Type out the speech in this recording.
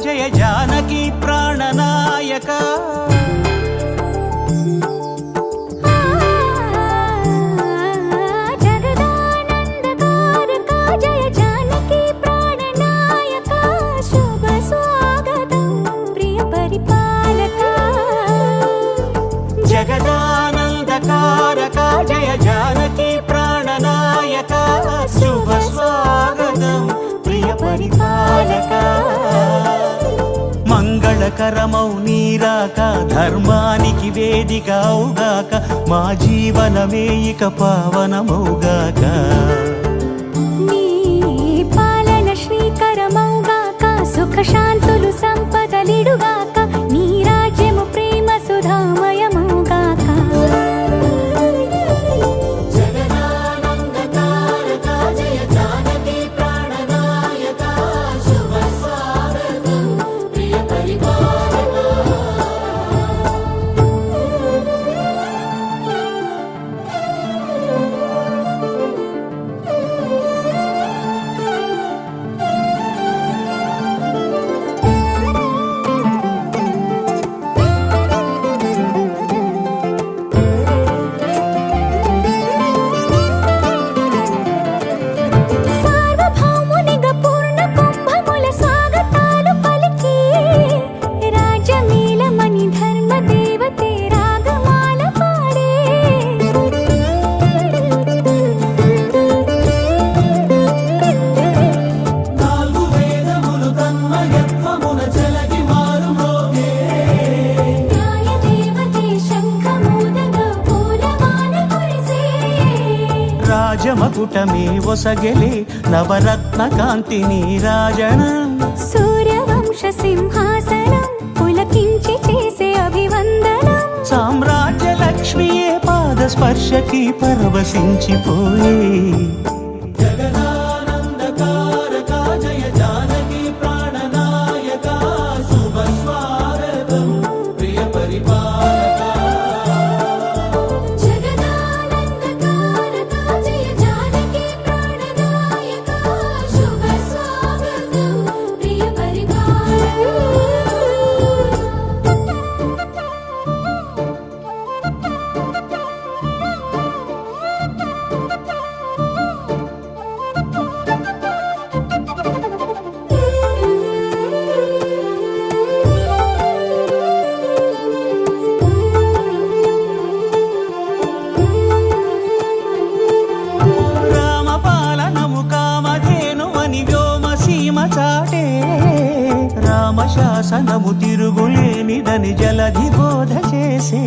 జయ జానకి ప్రాణనాయక జగదానందకారక జయ జానకి ప్రాణనాయక శుభ స్వాగతం ప్రియ పరిపాలక జగదానందకారక జయ జానకి ప్రాణనాయక శుభ స్వాగతం ప్రియ పరిపాలక మంగళకరమౌ నీరాక ధర్మానికి వేదిక అవుగాక మా జీవనమే ఇక పావనమౌగాక నీ పాలన శ్రీకరమౌగాక సుఖ శాంతులు సంపదలిడుగాక నీ రాజ్యము ప్రేమ సుధామయమౌగాక రాజమకుటమే ఒసగెలే నవరత్న కాంతి నీరాజనం సూర్యవంశ సింహాసనం పులకించి చేసే అభివందనం సామ్రాజ్య లక్ష్మియే పాద స్పర్శకి పరవశించిపోయే జగదానందకారక జయ జానకి ప్రాణనాయక శుభ స్వాగతం ప్రియ పరిపాలక రామశాసనము తిరుగులేనిదని జలధి బోధ చేసే